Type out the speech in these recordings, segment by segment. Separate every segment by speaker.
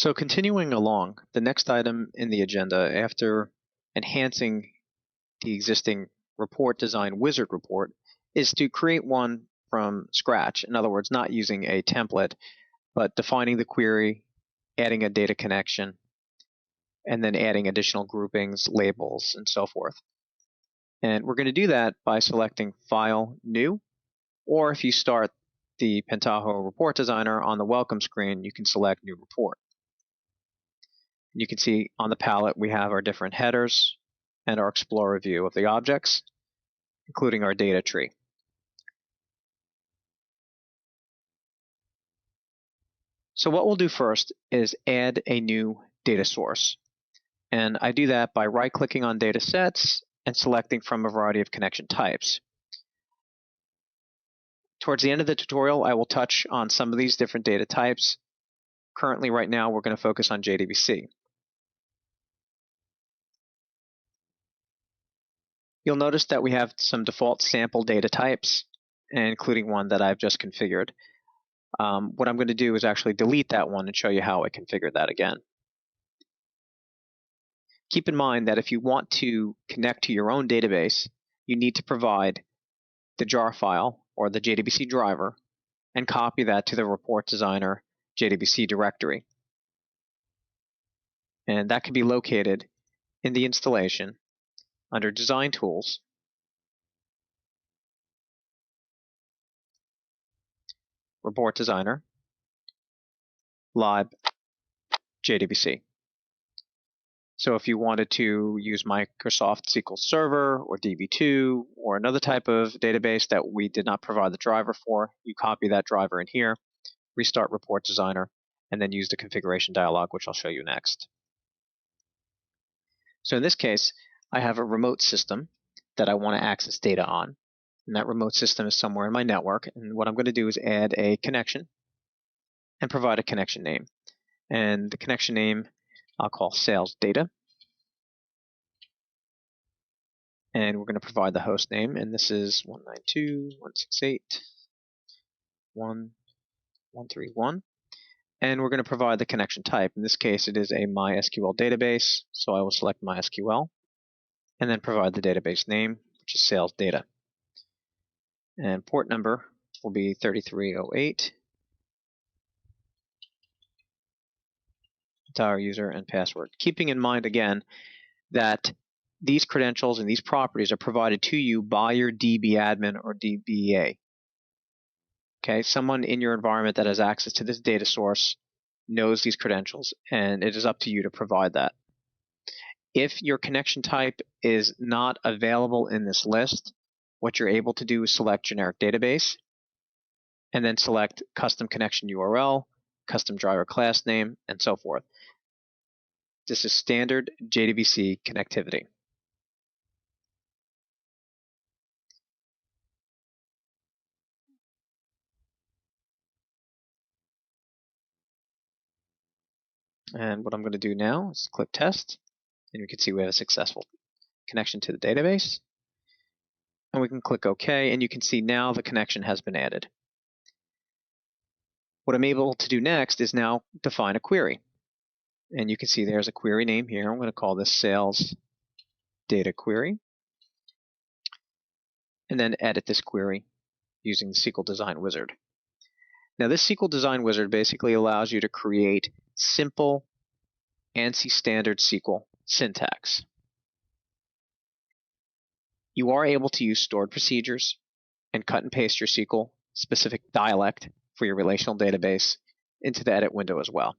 Speaker 1: So continuing along, the next item in the agenda after enhancing the existing report design wizard report is to create one from scratch. In other words, not using a template, but defining the query, adding a data connection, and then adding additional groupings, labels, and so forth. And we're going to do that by selecting File, New, or if you start the Pentaho report designer on the welcome screen, you can select New Report. You can see on the palette we have our different headers and our Explorer view of the objects, including our data tree. So what we'll do first is add a new data source. And I do that by right-clicking on data sets and selecting from a variety of connection types. Towards the end of the tutorial, I will touch on some of these different data types. Currently, right now, we're going to focus on JDBC. You'll notice that we have some default sample data types, including one that I've just configured. What I'm going to do is actually delete that one and show you how I configure that again. Keep in mind that if you want to connect to your own database, you need to provide the jar file or the JDBC driver and copy that to the Report Designer JDBC directory. And that can be located in the installation under Design Tools, Report Designer, Lib, JDBC. So if you wanted to use Microsoft SQL Server or DB2 or another type of database that we did not provide the driver for, you copy that driver in here, restart Report Designer, and then use the configuration dialog, which I'll show you next. So in this case, I have a remote system that I want to access data on. And that remote system is somewhere in my network. And what I'm going to do is add a connection and provide a connection name. And the connection name I'll call sales data. And we're going to provide the host name. And this is 192.168.1.131. And we're going to provide the connection type. In this case, it is a MySQL database. So I will select MySQL and then provide the database name, which is sales data. And port number will be 3308. Entire user and password. Keeping in mind again that these credentials and these properties are provided to you by your DB admin or DBA. Okay, someone in your environment that has access to this data source knows these credentials, and it is up to you to provide that. If your connection type is not available in this list, what you're able to do is select generic database and then select custom connection URL, custom driver class name, and so forth. This is standard JDBC connectivity. And what I'm going to do now is click test, and you can see we have a successful connection to the database. And we can click OK, and you can see now the connection has been added. What I'm able to do next is now define a query. And you can see there's a query name here. I'm going to call this sales data query. And then edit this query using the SQL Design Wizard. Now this SQL Design Wizard basically allows you to create simple ANSI standard SQL syntax. You are able to use stored procedures and cut and paste your SQL specific dialect for your relational database into the edit window as well.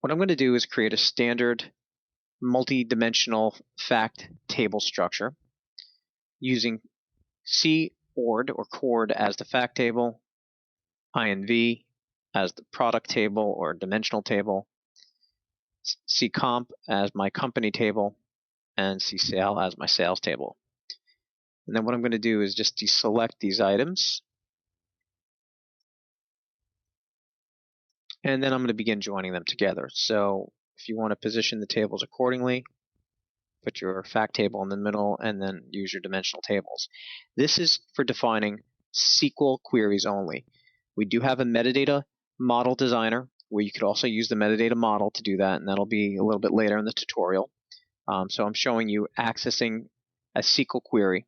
Speaker 1: What I'm going to do is create a standard multi-dimensional fact table structure using CORD or CORD as the fact table, INV as the product table or dimensional table, CComp as my company table, and CSale as my sales table. And then what I'm going to do is just deselect these items. And then I'm going to begin joining them together. So if you want to position the tables accordingly, put your fact table in the middle and then use your dimensional tables. This is for defining SQL queries only. We do have a metadata Model Designer, where you could also use the metadata model to do that, and that'll be a little bit later in the tutorial. So I'm showing you accessing a SQL query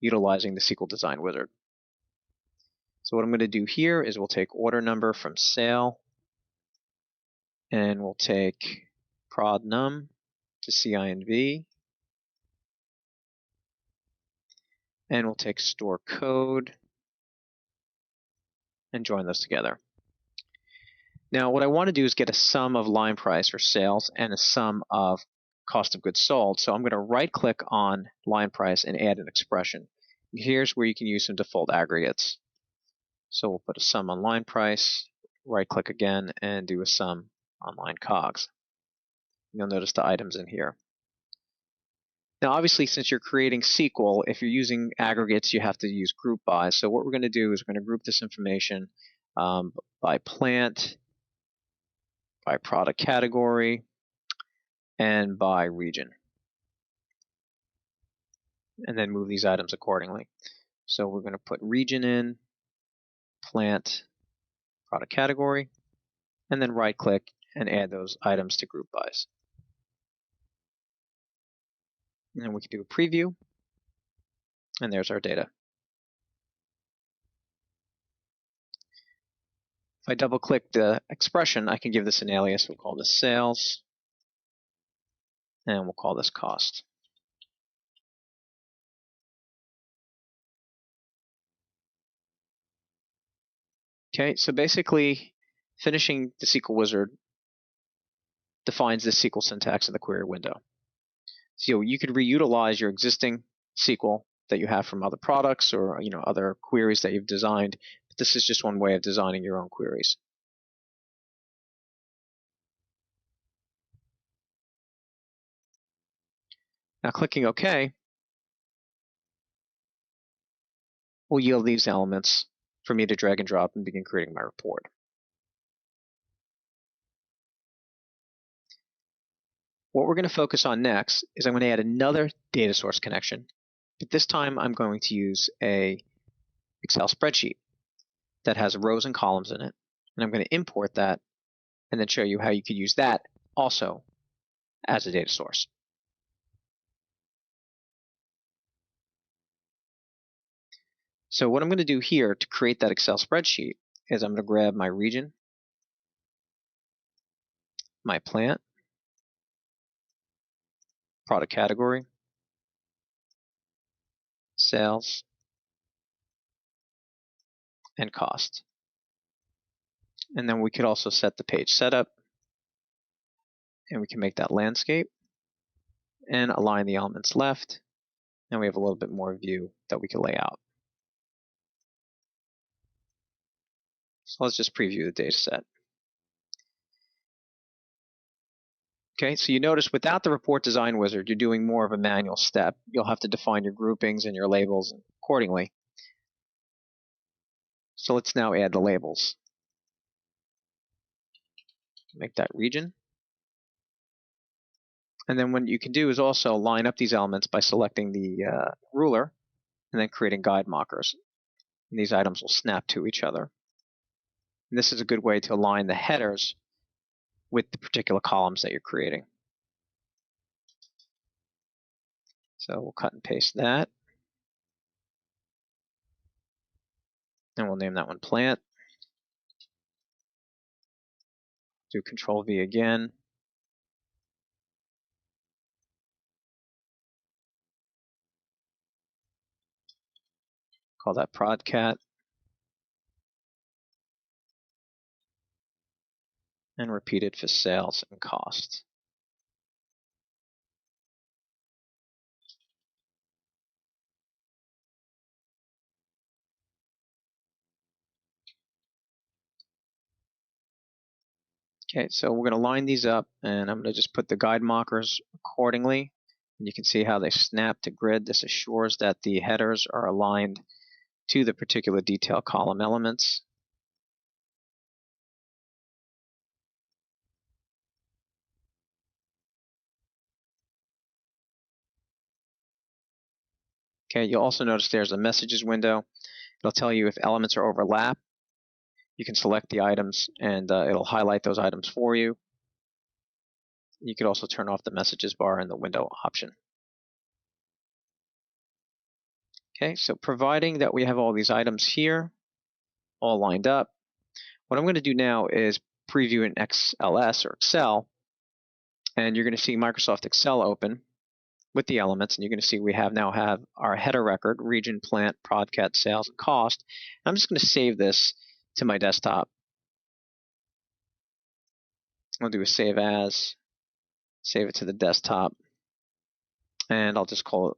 Speaker 1: utilizing the SQL Design Wizard. So what I'm going to do here is we'll take order number from sale, and we'll take prod num to CINV, and we'll take store code and join those together. Now what I want to do is get a sum of line price for sales and a sum of cost of goods sold. So I'm going to right click on line price and add an expression. Here's where you can use some default aggregates. So we'll put a sum on line price, right click again, and do a sum on line COGS. You'll notice the items in here. Now obviously, since you're creating SQL, if you're using aggregates, you have to use group by. So what we're going to do is we're going to group this information by plant, by product category, and by region, and then move these items accordingly. So we're going to put region in, plant, product category, and then right click and add those items to group bys. And then we can do a preview, and there's our data. If I double click the expression, I can give this an alias. We'll call this sales, and we'll call this cost. Okay, so basically, finishing the SQL wizard defines the SQL syntax in the query window. So you could reutilize your existing SQL that you have from other products or other queries that you've designed. But this is just one way of designing your own queries. Now clicking OK will yield these elements for me to drag and drop and begin creating my report. What we're going to focus on next is I'm going to add another data source connection, but this time I'm going to use a Excel spreadsheet that has rows and columns in it, and I'm going to import that and then show you how you could use that also as a data source. So what I'm going to do here to create that Excel spreadsheet is I'm going to grab my region, my plant, product category, sales, and cost. And then we could also set the page setup, and we can make that landscape and align the elements left, and we have a little bit more view that we can lay out. So let's just preview the data set. Okay, so you notice without the report design wizard, you're doing more of a manual step. You'll have to define your groupings and your labels accordingly. So let's now add the labels. Make that region. And then what you can do is also line up these elements by selecting the ruler and then creating guide markers. And these items will snap to each other. And this is a good way to align the headers with the particular columns that you're creating. So we'll cut and paste that. And we'll name that one plant. Do Control V again. Call that prodcat. And repeat it for sales and cost. Okay, so we're going to line these up, and I'm going to just put the guide markers accordingly. And you can see how they snap to grid. This assures that the headers are aligned to the particular detail column elements. Okay, you'll also notice there's a messages window. It'll tell you if elements are overlapped. You can select the items and it'll highlight those items for you. You could also turn off the messages bar and the window option. Okay, so providing that we have all these items here, all lined up, what I'm going to do now is preview in XLS or Excel, and you're going to see Microsoft Excel open with the elements, and you're going to see we now have our header record, region, plant, product, sales, and cost. And I'm just going to save this to my desktop. I'll do a save as, save it to the desktop, and I'll just call it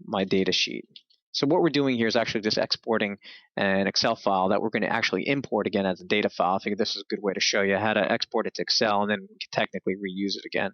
Speaker 1: my data sheet. So what we're doing here is actually just exporting an Excel file that we're going to actually import again as a data file. I think this is a good way to show you how to export it to Excel, and then we can technically reuse it again.